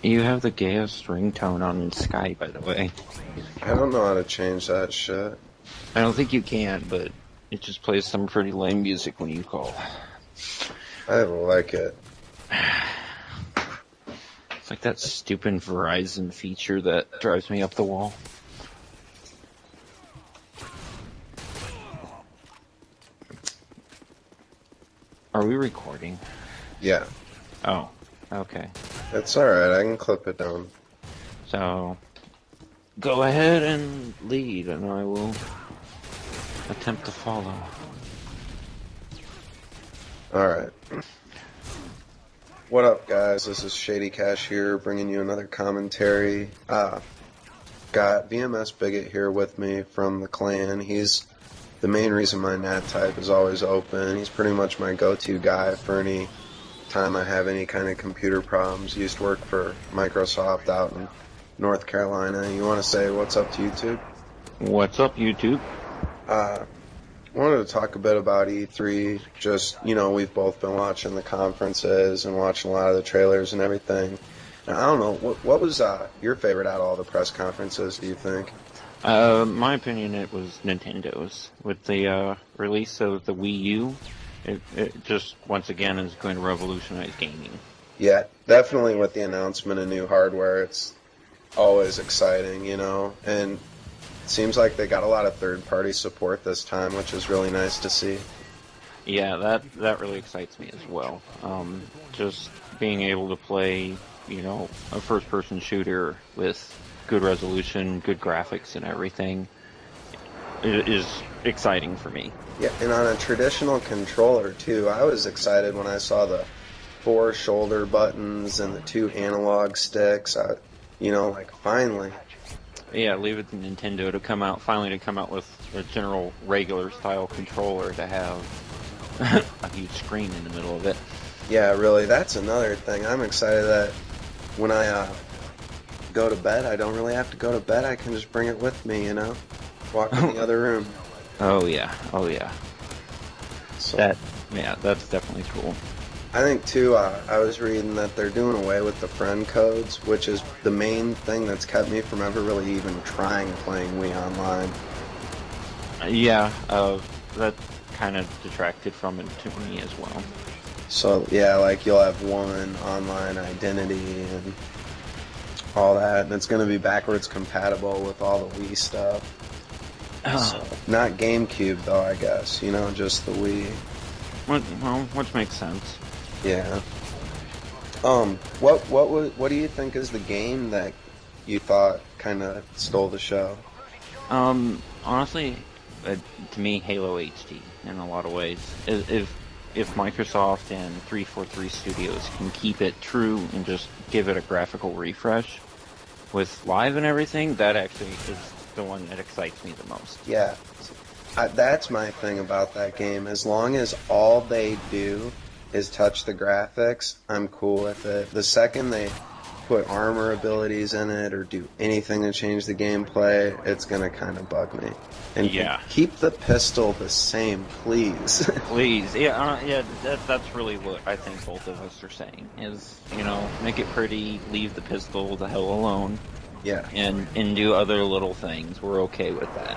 You have the gayest ringtone on Sky, by the way. I don't know how to change that shit. I don't think you can, but it just plays some pretty lame music when you call. I don't like it. It's like that stupid Verizon feature that drives me up the wall. Are we recording? Yeah. Oh, okay. It's alright, I can clip it down. So, go ahead and lead, and I will attempt to follow. Alright. What up, guys? This is ShadyCash here, bringing you another commentary. Got VMSBigot here with me from the clan. He's the main reason my nat type is always open. He's pretty much my go-to guy for any time I have any kind of computer problems. He used to work for Microsoft out in North Carolina. You want to say what's up to YouTube? What's up, YouTube? Wanted to talk a bit about E3. Just, we've both been watching the conferences and watching a lot of the trailers and everything. Now, I don't know, what was your favorite out of all the press conferences, do you think? My opinion, it was Nintendo's. With the release of the WiiU, it just, once again, is going to revolutionize gaming. Yeah, definitely with the announcement of new hardware, it's always exciting, and it seems like they got a lot of third-party support this time, which is really nice to see. Yeah, that really excites me as well. Just being able to play, a first-person shooter with good resolution, good graphics, and everything is exciting for me. Yeah, and on a traditional controller, too. I was excited when I saw the 4 shoulder buttons and the 2 analog sticks. Finally. Yeah, leave it to Nintendo to come out with a general regular style controller to have a huge screen in the middle of it. Yeah, really, that's another thing. I'm excited that when I go to bed, I don't really have to go to bed. I can just bring it with me, walk in the other room. Oh yeah. So, that's definitely cool. I think, too, I was reading that they're doing away with the friend codes, which is the main thing that's kept me from ever really even trying playing Wii Online. Yeah, that kind of detracted from it to me as well. So, yeah, you'll have one online identity and all that, and it's going to be backwards compatible with all the Wii stuff. So, not GameCube, though, I guess, just the Wii. Which makes sense. Yeah. What do you think is the game that you thought kind of stole the show? Honestly, to me, Halo HD in a lot of ways. If Microsoft and 343 Studios can keep it true and just give it a graphical refresh with live and everything, that actually is the one that excites me the most. Yeah. That's my thing about that game. As long as all they do is touch the graphics, I'm cool with it. The second they put armor abilities in it or do anything to change the gameplay, it's gonna kind of bug me. And keep the pistol the same, please. Please, that's really what I think both of us are saying. Is make it pretty, leave the pistol the hell alone. Yeah. And do other little things. We're okay with that.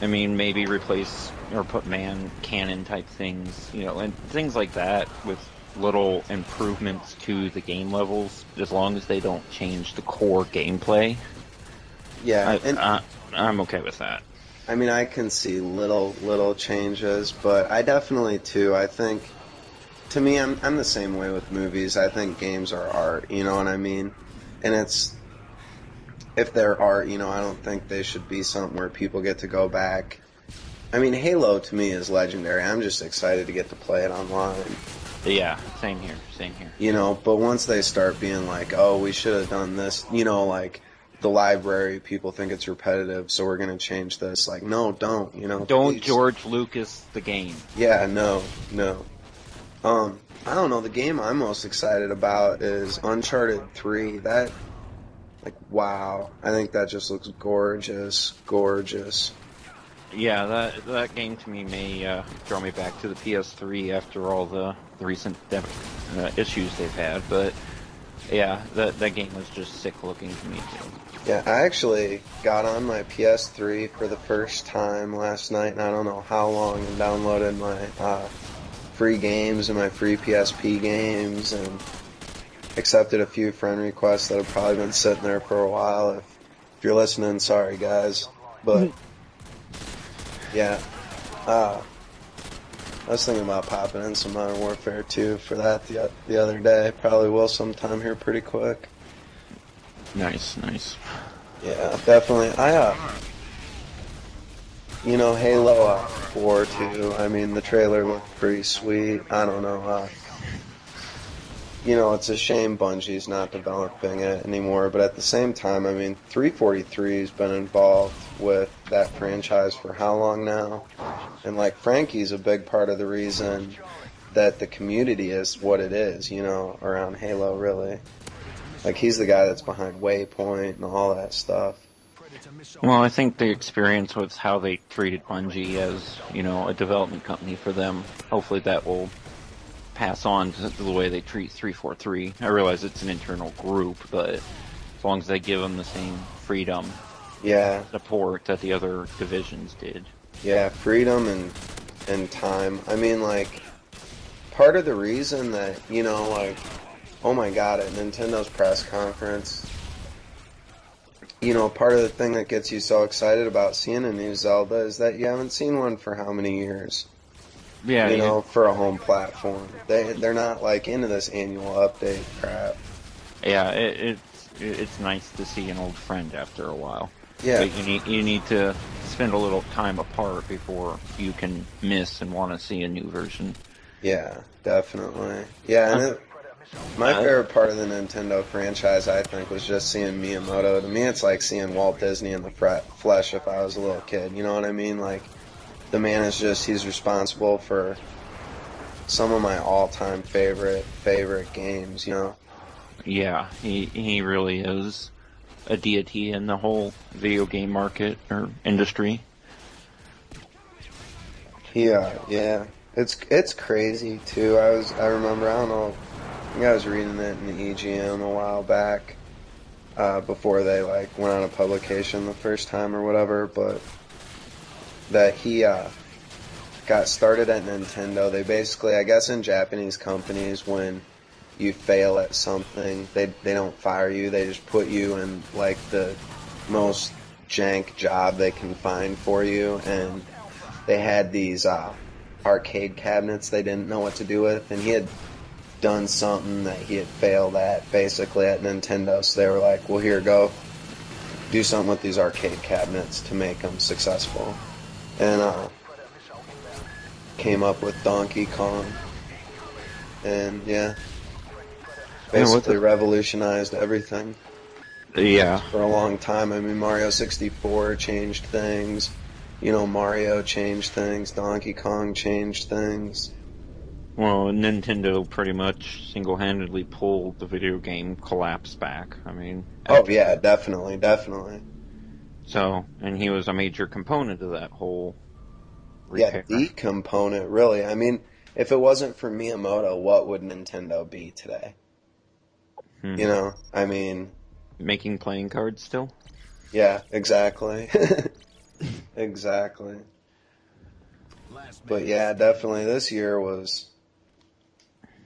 I mean, maybe replace or put man cannon type things, and things like that with little improvements to the game levels, as long as they don't change the core gameplay. Yeah, I'm okay with that. I mean, I can see little changes, but I definitely too. I think, to me, I'm the same way with movies. I think games are art. You know what I mean? And if they're art, I don't think they should be something where people get to go back. I mean, Halo to me is legendary. I'm just excited to get to play it online. Yeah, same here. But once they start being like, oh, we should have done this, the library, people think it's repetitive, so we're going to change this. No, don't, Don't please. George Lucas the game. Yeah, no. I don't know, the game I'm most excited about is Uncharted 3. Wow. I think that just looks gorgeous. Yeah, that game to me may draw me back to the PS3 after all the recent issues they've had, but Yeah, that game was just sick looking to me too. Yeah, I actually got on my PS3 for the first time last night, and I don't know how long, and downloaded my free games and my free PSP games, and accepted a few friend requests that have probably been sitting there for a while. If you're listening, sorry guys, but yeah, I was thinking about popping in some Modern Warfare 2 for that the other day. Probably will sometime here pretty quick. Nice, nice. Yeah, definitely. Halo 4 too. I mean, the trailer looked pretty sweet. I don't know. It's a shame Bungie's not developing it anymore, but at the same time, I mean, 343's been involved with that franchise for how long now? And, like, Frankie's a big part of the reason that the community is what it is, around Halo, really. Like, he's the guy that's behind Waypoint and all that stuff. Well, I think the experience with how they treated Bungie as, a development company for them, hopefully that will pass on to the way they treat 343. I realize it's an internal group, but as long as they give them the same freedom, support that the other divisions did. Yeah, freedom and time. I mean, like, part of the reason that, oh my god, at Nintendo's press conference, part of the thing that gets you so excited about seeing a new Zelda is that you haven't seen one for how many years? Yeah, for a home platform. They're not, like, into this annual update crap. Yeah, it's nice to see an old friend after a while. Yeah. But you need to spend a little time apart before you can miss and want to see a new version. Yeah, definitely. Yeah, and my favorite part of the Nintendo franchise, I think, was just seeing Miyamoto. To me, it's like seeing Walt Disney in the flesh if I was a little kid. You know what I mean? Like, the man he's responsible for some of my all-time favorite games, Yeah, he really is a deity in the whole video game market or industry. Yeah. It's crazy too. I remember, I don't know, I think I was reading it in the EGM a while back, before they went on a publication the first time or whatever, but that he got started at Nintendo. They basically, I guess in Japanese companies, when you fail at something, they don't fire you, they just put you in the most jank job they can find for you, and they had these arcade cabinets they didn't know what to do with, and he had done something that he had failed at basically at Nintendo, so they were like, well, here, go do something with these arcade cabinets to make them successful, and came up with Donkey Kong, and basically revolutionized everything. Yeah. For a long time. I mean, Mario 64 changed things. Mario changed things. Donkey Kong changed things. Well, Nintendo pretty much single-handedly pulled the video game collapse back. I mean... Oh, yeah, definitely. So, and he was a major component of that whole repair. Yeah, the component, really. I mean, if it wasn't for Miyamoto, what would Nintendo be today? I mean... Making playing cards still? Yeah, exactly. Exactly. But yeah, definitely this year was...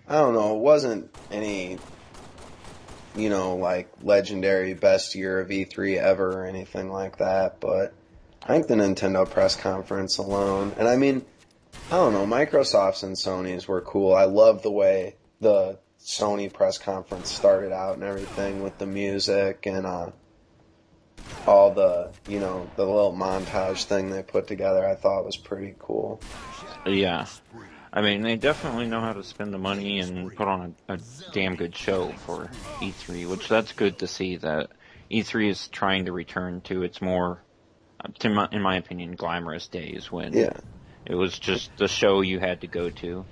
I don't know, it wasn't any, legendary best year of E3 ever or anything like that, but I think the Nintendo press conference alone, and I mean, I don't know, Microsoft's and Sony's were cool. I love the way the Sony press conference started out and everything with the music and all the, the little montage thing they put together. I thought was pretty cool. Yeah. I mean, they definitely know how to spend the money and put on a damn good show for E3, which that's good to see that E3 is trying to return to its more, in my opinion, glamorous days when it was just the show you had to go to.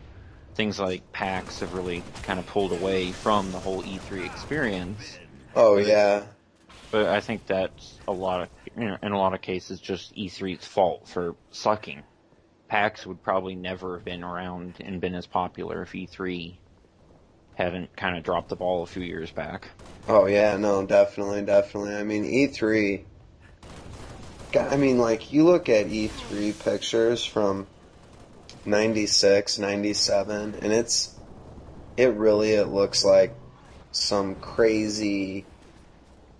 Things like PAX have really kind of pulled away from the whole E3 experience. Oh, yeah. But I think that's in a lot of cases, just E3's fault for sucking. PAX would probably never have been around and been as popular if E3 hadn't kind of dropped the ball a few years back. Oh yeah, no, definitely, definitely. I mean, E3. I mean, like you look at E3 pictures from '96, '97, and it looks like some crazy,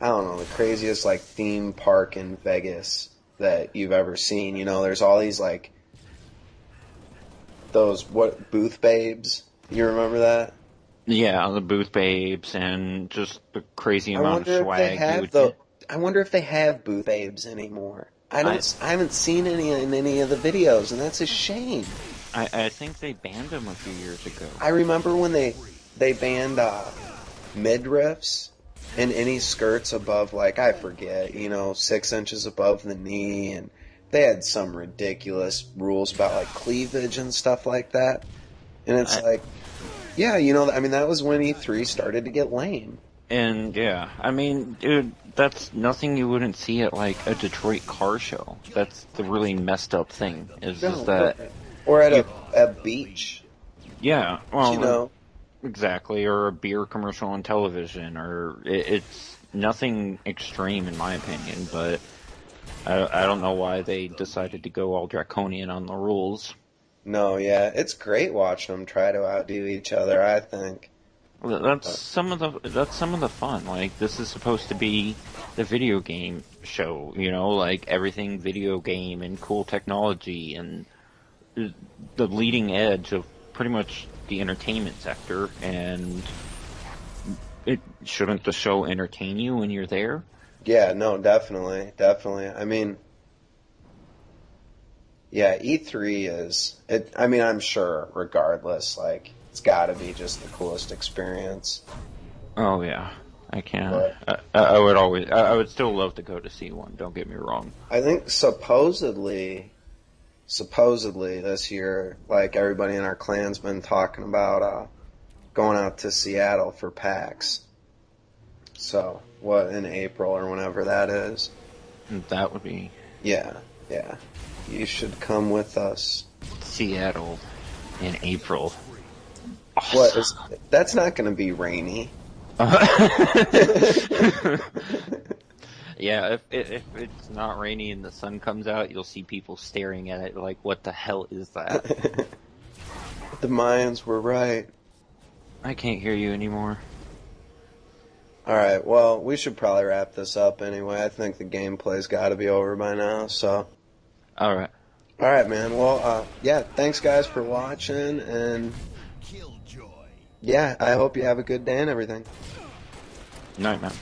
I don't know, the craziest like theme park in Vegas that you've ever seen. You know, there's all these like those booth babes. You remember that? Yeah, the booth babes and just the crazy I amount of wonder if they swag you have would the. get. I wonder if they have booth babes anymore. I, I haven't seen any in any of the videos, and that's a shame. I think they banned them a few years ago. I remember when they banned midriffs and any skirts above, like, I forget, 6 inches above the knee, and they had some ridiculous rules about like cleavage and stuff like that. And it's like, yeah, I mean, that was when E3 started to get lame. And yeah, I mean, dude, that's nothing you wouldn't see at like a Detroit car show. That's the really messed up thing. Is No, just that, or at a beach, yeah, well, you exactly, or a beer commercial on television, or it's nothing extreme in my opinion. But I don't know why they decided to go all draconian on the rules. No, yeah, it's great watching them try to outdo each other, I think. That's some of the fun. Like, this is supposed to be the video game show, like everything video game and cool technology and the leading edge of pretty much the entertainment sector. And shouldn't the show entertain you when you're there? Yeah, no, definitely, definitely. I mean, yeah, E3 is it. I mean, I'm sure, regardless, like it's got to be just the coolest experience. Oh yeah, I can. But I would still love to go to see one. Don't get me wrong. I think supposedly this year, like everybody in our clan's been talking about going out to Seattle for PAX. So what, in April or whenever that is? That would be Yeah. You should come with us. Seattle in April. What is? That's not going to be rainy. Yeah, if it's not rainy and the sun comes out, you'll see people staring at it like, what the hell is that? The Mayans were right. I can't hear you anymore. Alright, well, we should probably wrap this up anyway. I think the gameplay's got to be over by now, so. Alright. Alright, man. Well, yeah, thanks guys for watching, and yeah, I hope you have a good day and everything. Night, man.